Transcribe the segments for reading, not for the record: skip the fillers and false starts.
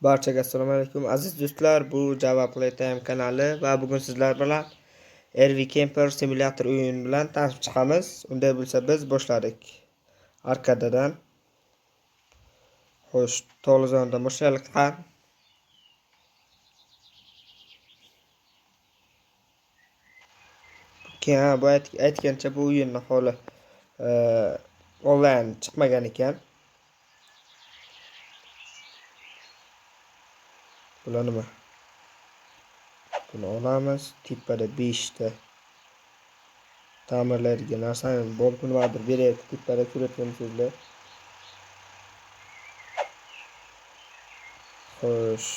Barchaga assalomu alaykum aziz do'stlar. Bu Java Playtime kanali va bugun sizlar bilan RV Camper Simulator o'yini bilan tanishib chiqamiz. Unday bo'lsa biz boshladik. Arkadadan. Xo'sh, to'g'rizonda boshlaylik ham. Keyin bu aytgancha bu o'yinning holi onlayn chiqmagan ekan. Bular nima? Buni olamiz. Tepada 5 ta ta'mirlaydigan narsani bo'lib nimadir beryapti. Tepada ko'rayotgansizlar. Xo'sh.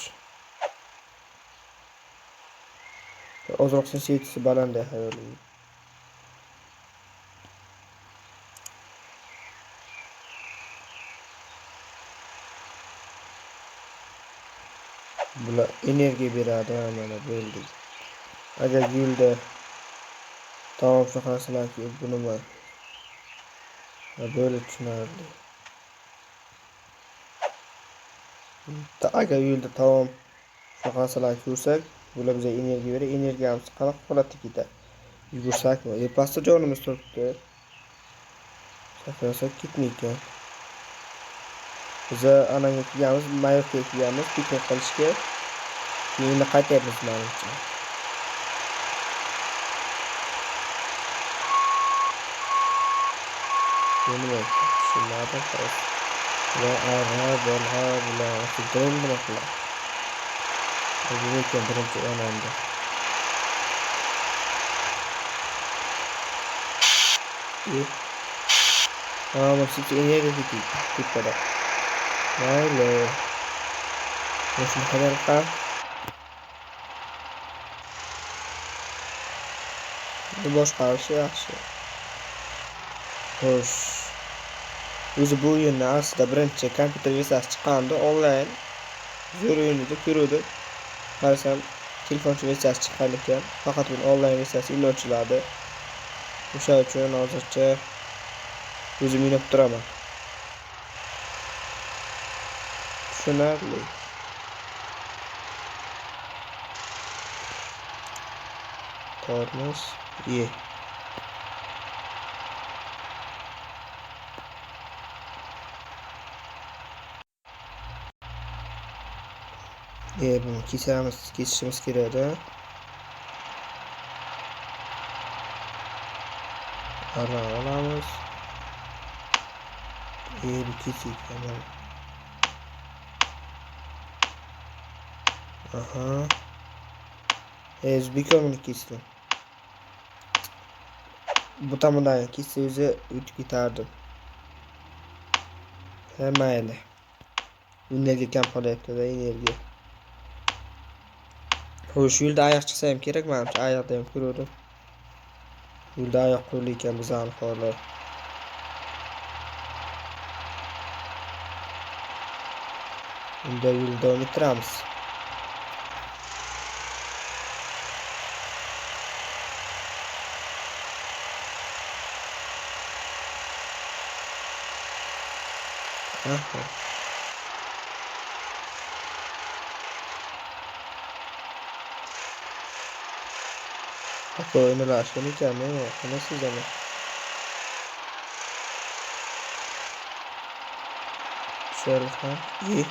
Ozroq sensitivitesi baland hayoliy. Bular energiya beradi, mana bo'ldi. Agar yo'lda taom shoxasilarki bu nima? Böyle tushunarli. Agar yo'lda taom shoxasilarni ko'rsak, bular bizga energiya beradi. Energiyamiz qanaqa holatda ketadi? Yugursakmi? Pastda jonimiz turibdi. Sakrasak ketmaydi. Biz anaga kelganmiz, Mayorga kelganmiz, piknik qilishga. Keyin qaytyapmiz menimcha. Nima tushunmadim xolos. Va bular fikrim nima qiladi? Bu ekan birinchi onamda. Masih energiya ketadi. Mayli. Shuni xabar qil. Bu boshqarishi yaxshi. Xo'sh. O'zi bu o'yinni aslida birinchi kompyuter versiyasi chiqqandi onlayn. Zo'r o'yinni ko'rdim. Qarasam telefonchi versiyasi chiqqan ekan. Faqat bu onlayn versiyasi ilochiladi. O'sha uchun hozircha o'zim o'ynab turaman. Tushunarli. Tormoz. Bunu kesishimiz kerak da. Ara olamiz. Bu kesik tamam. Aha. O'zbekiston kesdi. Bu tomondan kesse o'zi o'tib ketardi. Mayli. Energiya kam qolyapti-da energiya. Xo'sh, yo'lda oyoq chiqsa ham kerak, menimcha oyoqda ham ko'rdim. Yo'lda oyoq qo'yilgan ekan bizani holi. Unda yo'lda davom ettiramiz. Aha. Poi me lasciano i chiami, no, come si chiama? Shelton iyi.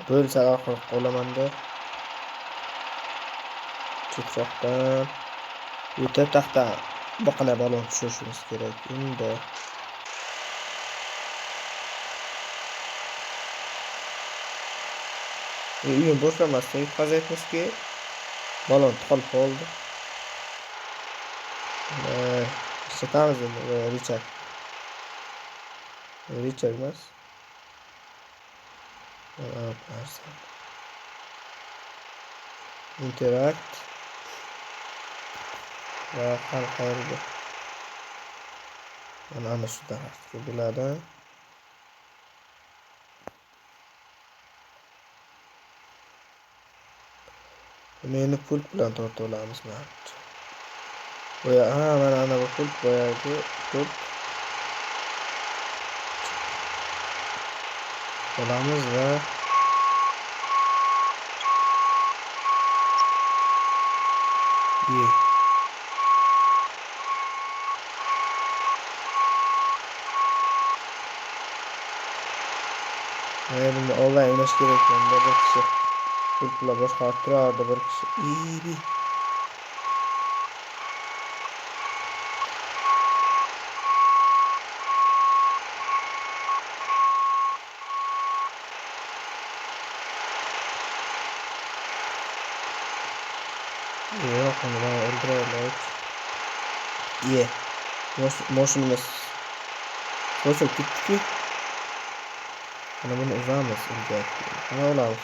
Böyle saat qo'lamanda chiqsoqdan o'ta taxta boqana balon tushirishimiz kerak. Unda uyni boshlamasdan yutqazayapmizki balon qolib qoldi. Islatamiz endi Richard. Richard emas. Interact va qayerga mana shu tarafga bo'ladi. Meni pult bilan torta olamiz menimcha. Mana bu pult boyagi pult. Olamiz va bunga onlayn o'ynash kerak ekan-da, bir kishi pult bilan boshqarib turardi, bir kishi. Yo'q, uni men o'ldiraylik. Moshinimiz qo'shib ketdi-ku. Mana buni uzamiz ilgari. Mana olamiz.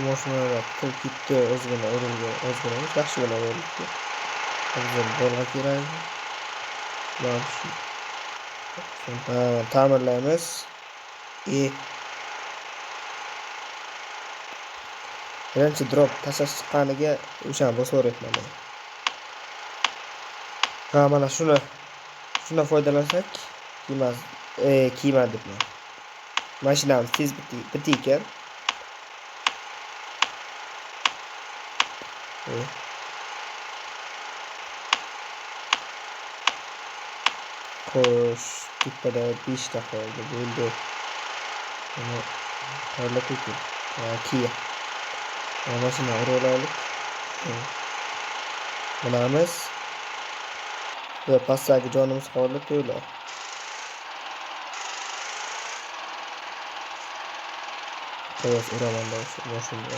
Mashinalar kirib ketdi, o'zgina urilgan, o'zgina emas, yaxshigina urildi. Hozir bolg'a kerak. Mana shu. Ta'mirlaymiz. Birinchi drop tashlash chiqqaniga o'shani bosaveryapman. Mana shundan foydalansak, kiymadi. Mashinamiz tez bitdi ekan. Xo'sh, tepada 5 ta qoldi. Bo'ldi. Mana tayyorlab qo'ying. Kia. Mashina urib olaylik. Bunamiz. Ve pastdagi jonimiz qoldi to'la. Xo'sh, uraman da shu mashina.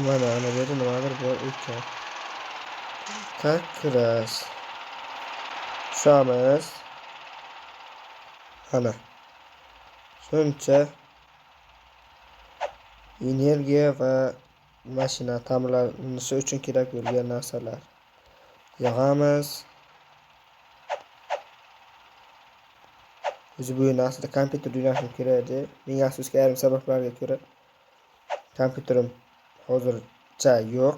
Mana ana yerda nimadir bor ekan. Kakras. Shamiz. Ana. Shuncha energiya va mashina ta'mirlanishi uchun kerak bo'lgan narsalar. Yig'amiz. O'zi bu aslida kompyuter o'ynashim kerak edi. Menga afsuski ayrim sabablarga ko'ra kompyuterim hozircha yo'q.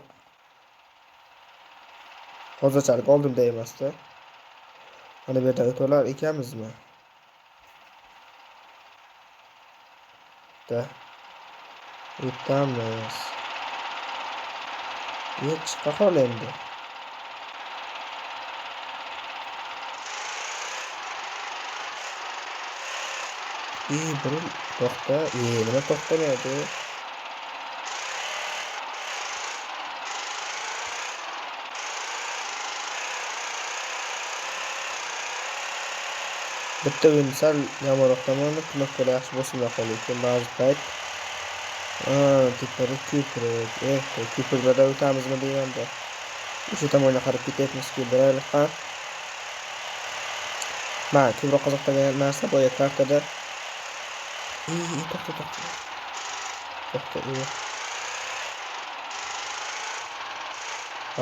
Hozirchalik oldimda emasda. Mana bu yerdan o'tolar ekanmizmi? O'tamiz. Chiqa qol endi. Bir to'xta. Nima to'xtamaydi? Bitta o'yin sal yomonroq tomoni knopkalar yaxshi bosimda qolyapti ba'zi payt. Tepada ko'priklarda o'tamizmi deganda. O'sha tomonga qarab ketyapmiz-ku, biraylik ham. Mana ko'proq qiziqtirgan narsa boya kartada. To'xta.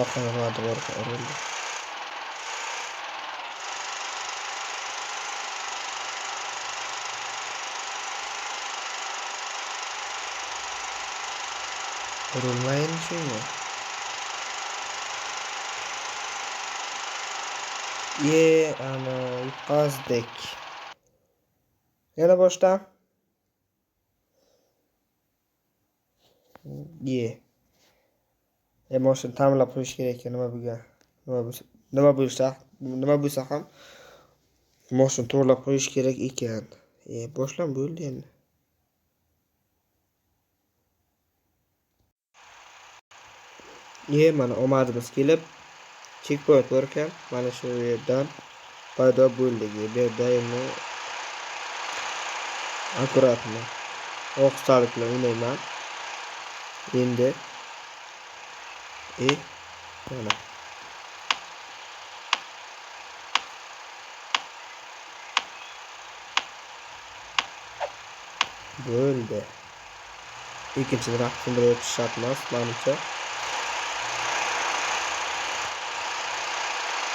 Orqaga nima bor ekan? Urilmayin shunga. Ana yutqazdik. Yana boshdan. Mashina ta'mirlab qo'yish kerak ekan nima bo'lsa ham mashina to'g'rilab qo'yish kerak ekan. Boshlan bo'ldi endi. Mana omadimiz kelib checkpoint bor ekan. Mana shu yerdan paydo bo'ldik. Bu yerda endi akkuratni oqsalik bilan o'ynayman. Endi mana bo'ldi. Ikkinchi raqibni o'tish shart emas, menimcha.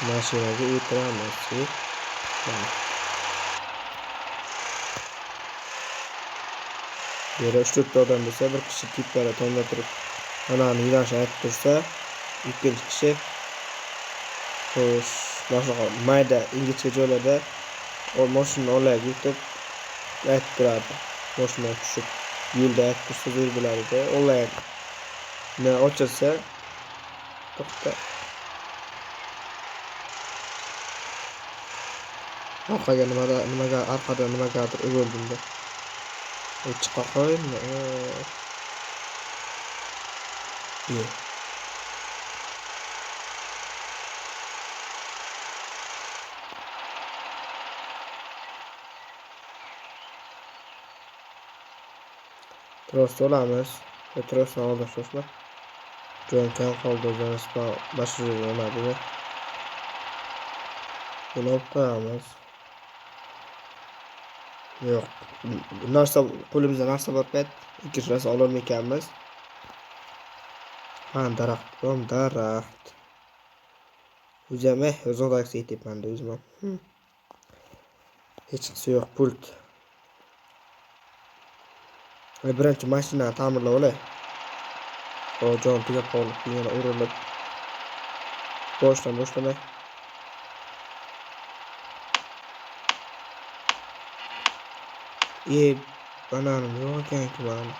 Mashinaga o'tiramiz. Yere 3-4 odam bo'lsa, bir kishi tepada tomda turib, anani yo'nalishni aytib tursa, ikkinchi kishi xo'sh, boshqa mayda ingichka joylarda mashinani olib yetib aytib turadi. Mashinadan tushib, yo'lda aytib tursa zo'r bo'ladi-da. Onlayn ochilsa, to'xta. Orqaga nimagadir urildim-da. Chiqa qo'ydim. Tros olamiz. Trosdan oldin shoshma. Jo'n kam qoldi o'zini bashirib oladi. Buni olib qo'yamiz. Yo'q. Narsa qo'limizda narsa bor payt ikkinchi narsa ololmaykanmiz. Ha, daraxt. O'zim uzoqdagisi aytyapman-da o'zim. Hech qisi yo'q, pult. Birinchi mashinani ta'mirlab olay. Jon tugab qolib, yana urilib. Boshlamay. Bananim yo'q ekan-ku mana.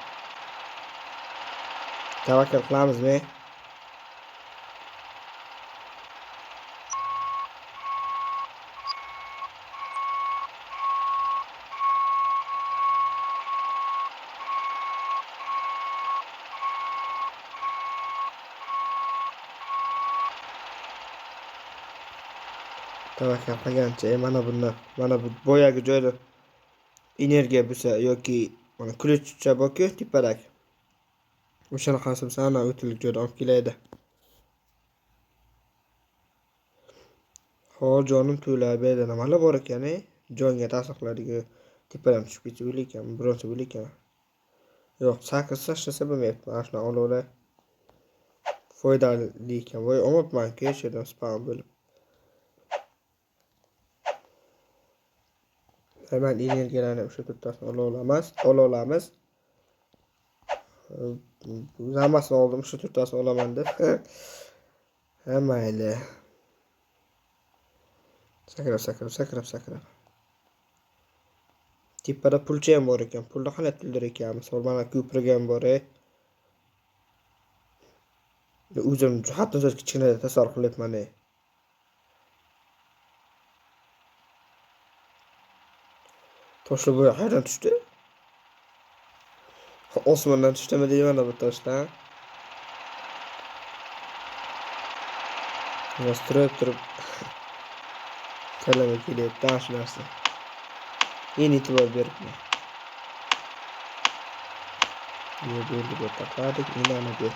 Tavakkal qilamizmi? Tavakkal qilgancha mana bu boyagi joyda energiya bo'lsa yoki mana ключcha borku tepadagi. O'shani qasam sana o'tlik joyda olib kelaydi. Hol jonim to'lab edi. Nimalar bor ekan, jonga ta'sir qiladigan tepadan tushib ketsa o'ylaykan, bironta o'ylaykan. Yo'q, sakkiz tashlasa bo'lmayapti. Mana shuni olovlar foydali ekan. Voy, olmabman-ku yerdan spam bo'lib. Hemen energiyalarni o'sha to'rttasini olamiz. Hammasini oldim, o'sha to'rttasini olaman deb. Mayli. Sakrab. Tepada pulcha ham bor ekan. Pulni qanday puldir ekanmiz. Mana ko'pirga ham bor. O'zim hatto kichkina tasavvur qilyapman. Toshli bo'ya qayerdan tushdi? Osmondan tushdimi deyman bu toshdan. Turib kalama kelyapti shu narsa. Endi e'tibor beribman. Ne bo'ldi deb taqadik, inani ber.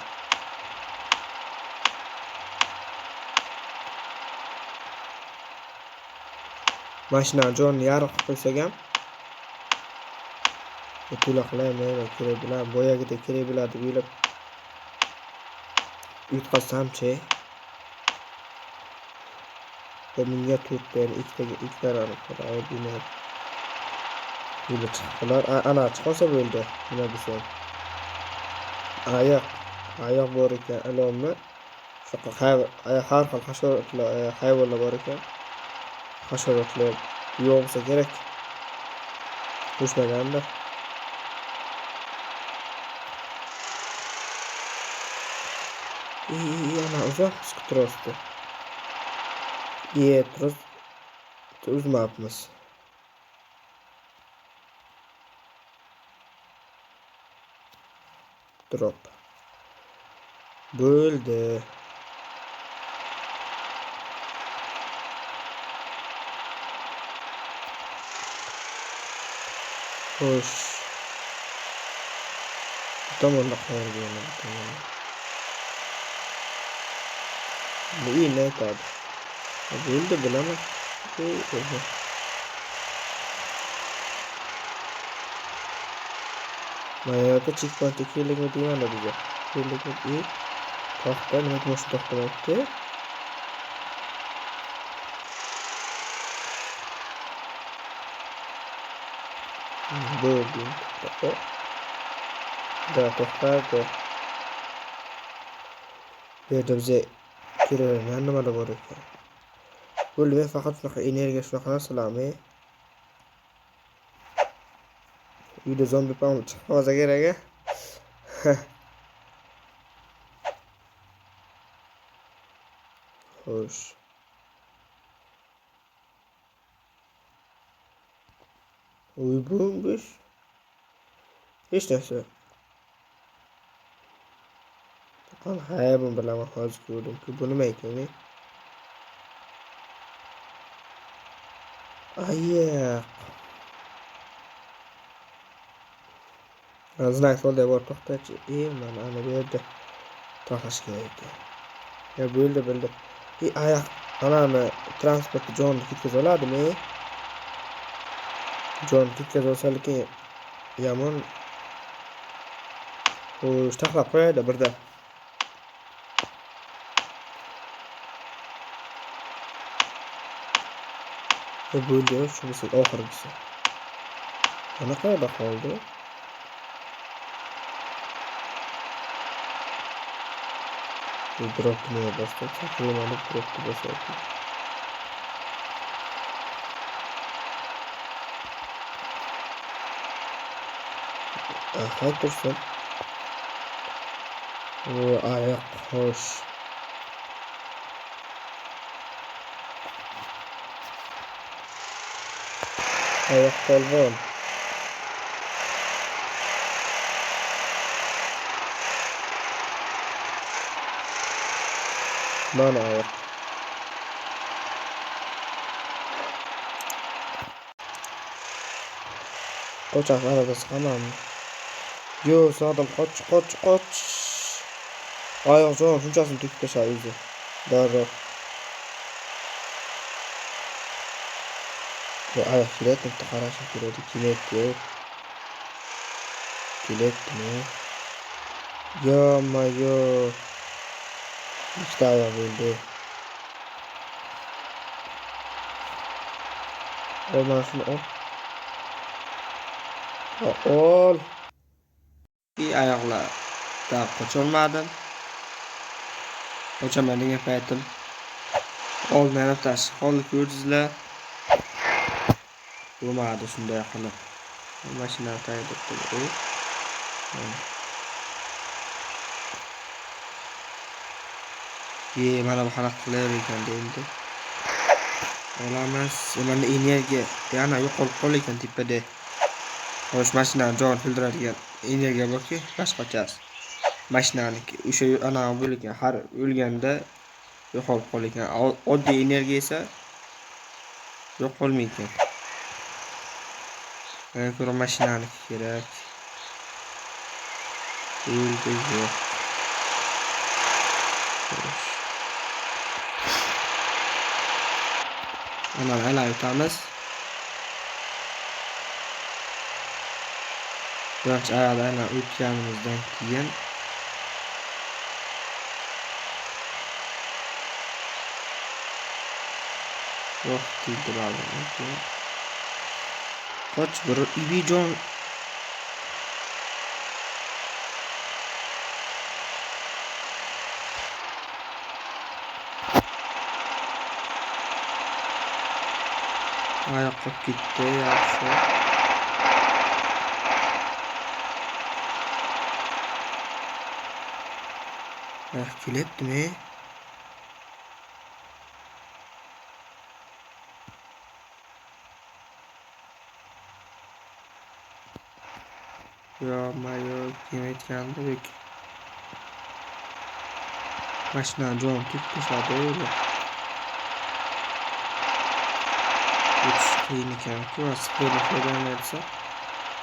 Mashina jonni yarib qo'ysak ham to'la qilaymi, kerak bilan boyagida kerak bo'ladi deb o'ylab yutqazsam-chi. Bunga to'rttadan ikkitarani qo'yib yo'li chiqdilar. Ana chiqsa bo'ldi. Nima desam? Oyoq bor ekan, ilonni. Shunaqa har xil hasharotlar, hayvonlar bor ekan. Hasharotlar yo'qsa kerak. Qo'shmaganda. Ana uzoq chiqib turibdi. Uzmabmiz. Drop. Bo'ldi. Xo'sh. Tomonda qo'yilgan. Bu ne aytadi? Bo'ldi bilaman. Mana checkpoint kerakmi deyman bizga. Kerakmi? To'xta, nima to'xtamayapti? Bo'ldim. To'xtadi. Bu yerda bizga kerak nimada bor ekan? Bo'ldi, men faqat shunaqa energiya shunaqa narsalarmi? Uyda zombi pam chiqmasa kerak-a? Xo'sh. Uy bo'lmish. Hech narsa. Qani, buni bilaman hozir ko'rdimki, bu nima ekan? Ayiq. Znak solda bor, to'xtachi. Mana ana bu yerda to'xtash kerak ekan. Ya bo'ldi. Ayiq anani transportni jonni ketkaza oladimi? Jon ketkaza olsa lekin yomon. Xo'sh, taxlab qo'yaydi birda. Bo'ldi, shunisi oxirgisi. Ana qayerda qoldi? Bu dropni bosib, chaqirmani dropni bosib. Aha, tursin. O, ayiq, xo'sh. Ayiq polvon. Mana ayiq. Qochaq aradasi hamamni. Yo, sodam qoch. Ayiq jon shunchasini to'kib tashlaydi o'zi. Darrov. Bu ayiq kelayapti, bitta qarashim kerak. Kelayaptimi? Yo-mayo. İşte ayiq bo'ldi. Olmasın ol. Ol. Ayiqlar. Daha qocholmadim. Qochaman degan paytim. Olmayap tash. Qoldi ko'rdingizlar. Bo'lmadi shunday qilib. Mashinani tayyorlatdim. Mana bu qanaqa qilar ekan endi. Olamiz. Mana energiya yana yo'qolib qolgan ekan tepada. Xo'sh, mashinani jon to'ldiradigan energiya borki, boshqachasi. Mashinaniki o'sha ana bo'lgan, har o'lganda yo'qolib qolgan. Oddiy energiya esa yo'qolmaydi. Menga ko'ra mashinaniki kerak. O'ldi yo'q. Ana aytamiz. Biroq ayollarni o'tganimizdan keyin vaqt bo'ladi. Qoch bir ibijon oyoqqa ketdi, yaxshi. Kelyaptimi? Yo-mayo, kim aytgandi bek. Mashina jon tushadi o'ylab. Qiyin ekan-ku, asfaltdan foydalansa,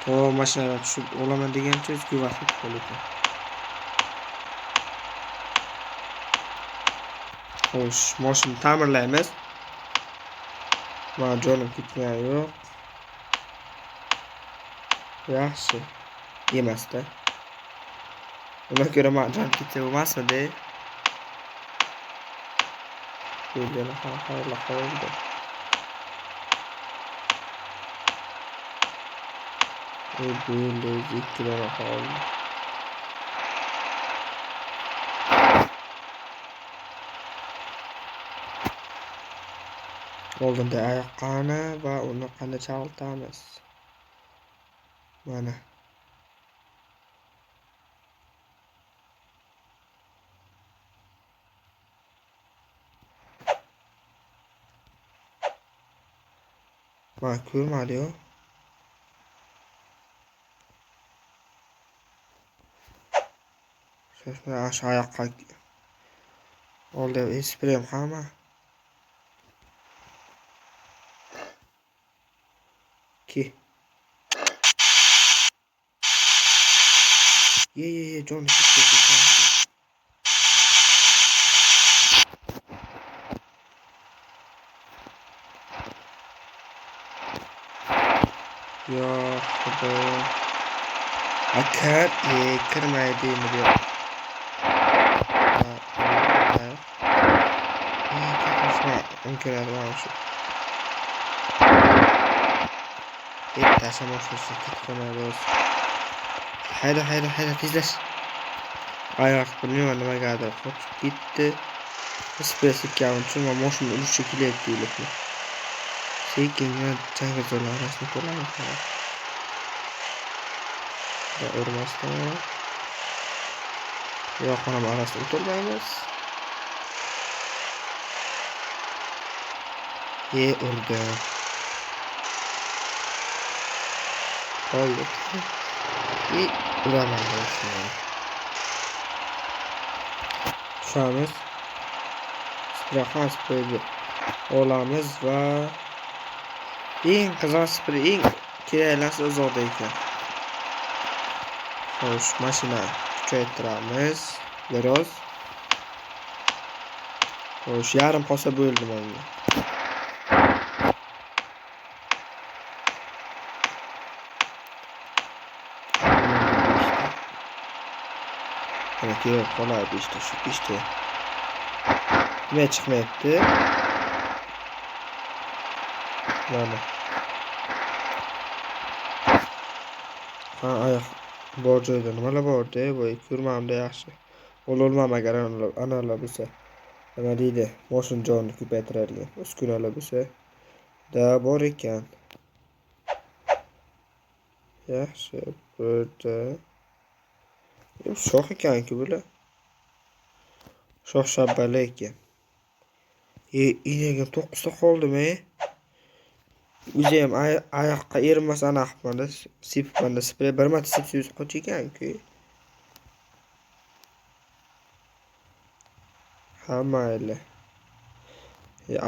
to mashinaga tushib olaman degancha o'zga vaqt ketib ekan. Xo'sh, mashina ta'mirlaymiz. Mana jonim ketgani yo'q. Yaxshi. Emasda. Unga ko'ra men jon ketsa bo'lmasmidi? Bo'lgani ham xayrli qoldi. Bu yilda 2 dona qoldi. Oldinda oyoqqani va uni qanday chalg'itamiz? Mana. Mana ko'rmadi-yu. Shoshma aşağı oyoqqa oldi esprem hamma. Ki. Ye John Ya xudo. Akar kirmaydi endi bu yoqqa. Imkoniyati shu. Tashlamoqchi ketqonadi. Hayda tezlash. Oyoq bilmayman nimagadir qochib ketdi. Espressikka uchun va mashina urishga kelyapti deyapti. Sekingina changalzorlar orasida ko'ramiz. Va urmasdan. Yo'q, ham arasida o'tirmaymiz. Urdi. Qo'ydi. Uraman boshini. Shamiz. Sprahas qo'ydi. Olamiz va eng qiziq spray eng keraklisi uzoqda ekan. Xo'sh, mashina kuchaytiramiz. Biroz. Xo'sh, yarim qolsa bo'ldi menga. Kerak qoladi işte. Nima chiqmayapti? Mana. Oyoq bor joyda nimalar bor-da, voy ko'rmamda yaxshi. Ololmam agar analar bo'lsa. Nima deydi? Moshin jonni ko'paytiradigan uskunalar bo'lsa. Da bor ekan. Yaxshi, burada. Shox ekan-ku bular. Shox shabbali ekan. Inaga 9 ta qoldimi? O'zi ham oyoqqa erinmasa ana qilmanda, sepmanda spray bir marta sepsiz qoch ekan-ku. Ha mayli.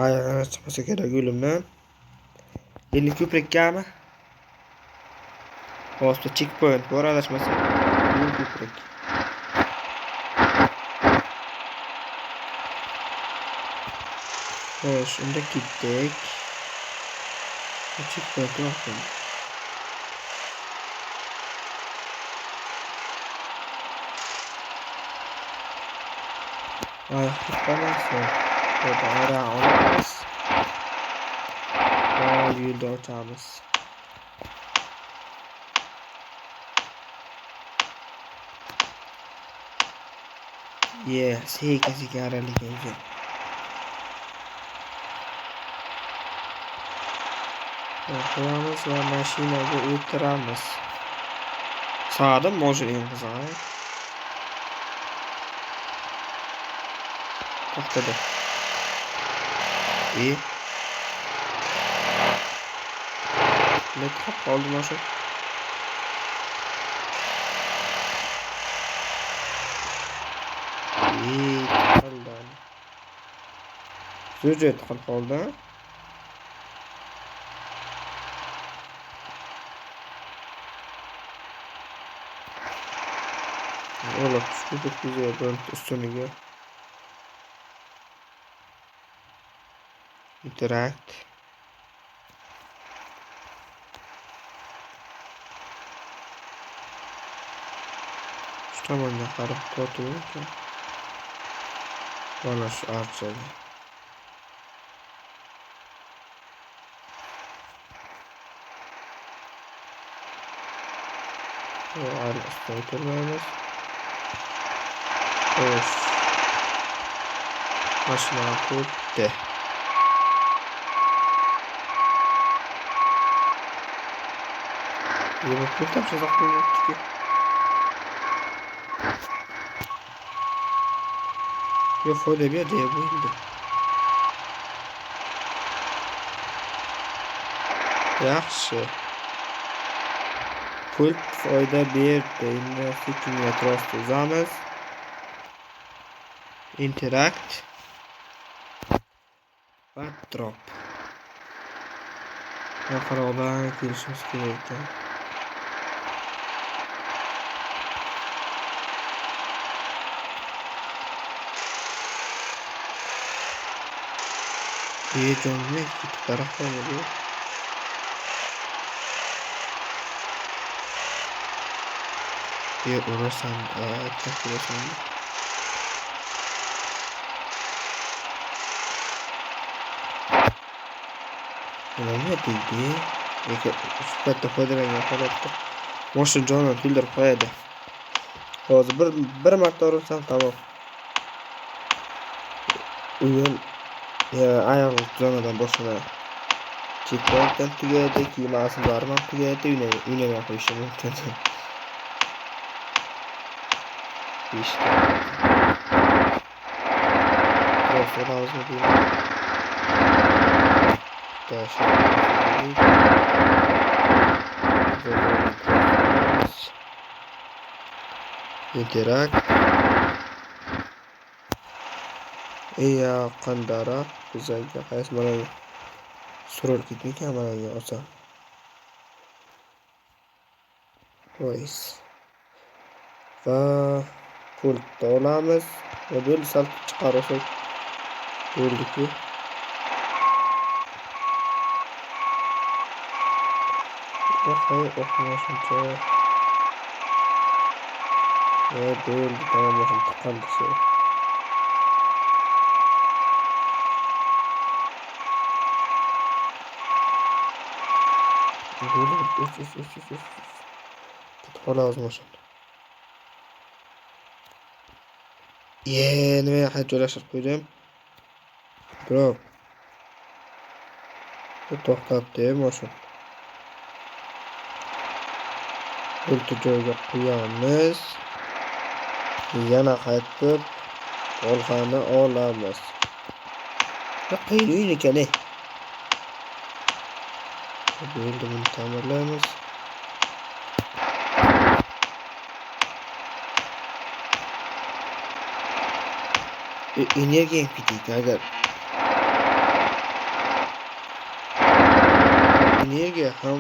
Oyog'ini chiqmasa kerak o'limdan. Endi ko'prikkami? Hozir checkpoint bor adashmasa. Bu ko'prik. Xo'sh, unda ketdik. Checkpoint yo'q. Qolmasin. Burada ara olamiz. Va yo'lda o'tamiz. Sekin araligi. Qo'yamiz va mashinaga o'tiramiz. Sağdım mashinaning qizig'i. To'xtadi. Ne qoldi mashina? Qoldi. Zo'jet qoldi. Ola tushib ustuniga. Interact. Tomonga qarab tortib ekan. Mana shu archaga. Üstüne oturmaymiz. Xo'sh. Mashina ketdi. Liverpool tam shu zoqqa o'tdi-ku. Yo, foyda berdi ya bo'ldi. Yaxshi. Pult foyda berdi. Endi sekinga trost uzamiz. Interact va drop. Xalqarodan kelishimiz kerak ekan. Jonga ikki tarafdan edi. Urasan, urasan. Nima deydi? Sifatda foydalangan holatda mashina jonini to'ldirib qo'yadi. Hozir bir marta urilsam tamom. O'yin ayol zonadan boshlanadi. Checkpointdan tugaydi, keyin asllari ham tugaydi, o'ynamay qo'yishi mumkin. İşte. Profil havuzunu bilmiyorum. Interact. Iya qandara bizga qaysi mana surur ketmikan mana olsa. Voice. Va pultni olamiz va bo'ldi sal chiqarsak bo'ldi-ku. O'qimashuncha. Va bo'ldi tamom chiqqandi shu. Bo'ldi. Xolos mashina. Nima hayt joylashtirib qo'ydim. Biroq to'xtatdi mashina. Pultni joyiga qo'yamiz. Yana qaytib olg'ani olamiz. Qiyin ekan. Bo'ldi, buni ta'mirlaymiz. Energiya ketadi agar energiya ham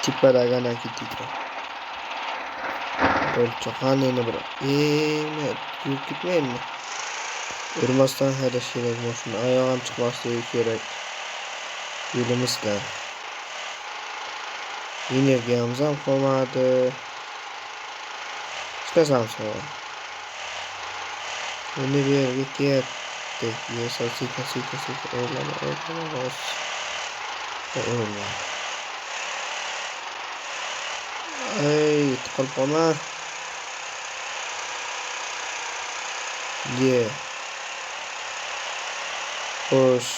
tipadagana ketadi. Bo'ldi, qaniyni bir yurib ketmaymi? Urmasdan haydash kerak mashina. Oyog'im chiqmasligi kerak. Yo'limizda. Energiyamiz ham qolmadi. Chiqasam so'ra. Buni berga ketdi. Yesa sika o'rlama. Ey, tiqilib qolma. Xo'sh.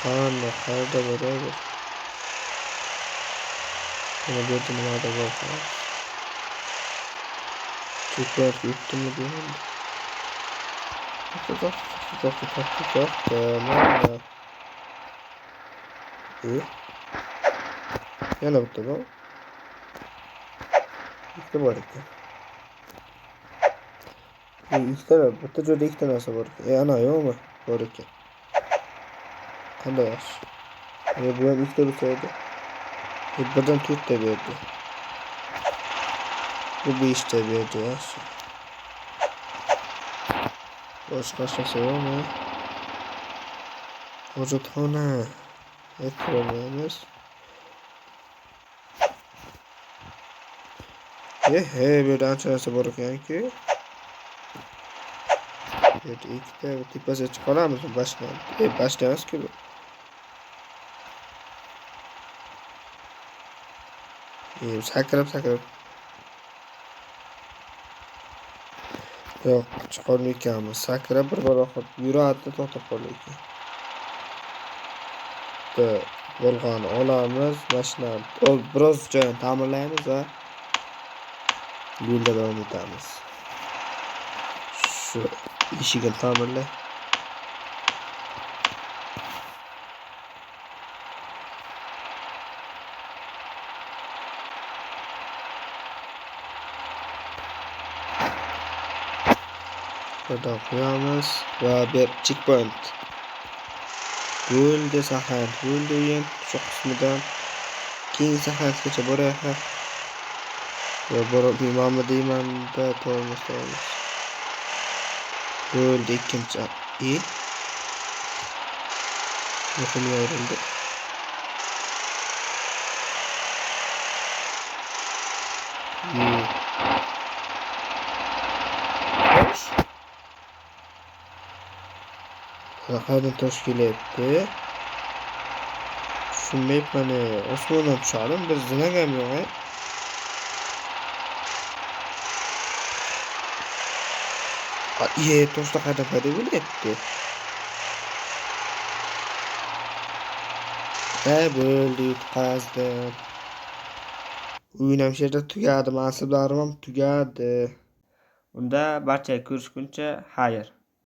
Qayerda bo'ladi? Buni berdi nimada bo'ladi? Çocuklar gitti mi diyorum. Çok. Tamam. İyi. Yana bitti bu. İşte var iki. İki tane. Bitti şöyle iki tane var. Ana yok mu? Var iki. Kanda var. Bu hem iki de biteydi. Buradan tut da verdi. Bu bir işte verdi ya. Başka şey var mı? Hocathane. Et problemimiz. Bir açarsa barıkan ki. İlk de tipası çıkarar mısın başkan? Başlayamaz ki bu. Sakrab. Yo'q, chiqolmaykanmiz. Sakrab bir baroqib yuradi, to'xtab qoladi ekan. Bolg'ani olamiz, mashinani biroz joyini ta'mirlaymiz va yo'lda davom etamiz. Shu eshigini ta'mirlay. Burada qo'yamiz va bir checkpoint. Bo'ldi sahar, bo'ldi o'yin. Shu qismidan keyin sahargacha boryapti. Va borolmaymanmi deyman-da, to'g'rimiz. Bo'ldi ikkinchi. Muhim yo'rildi. Qayerdan tosh kelyapti? Tushunmayapman. Osmondan tushadimi? Biz zinagan yo'q. Toshda qayerdan paydo bo'lyapti? Bo'ldi, yutqazdim. O'yin ham shu yerda tugadi, mansablarim ham tugadi. Unda barchaga ko'rishguncha xayr.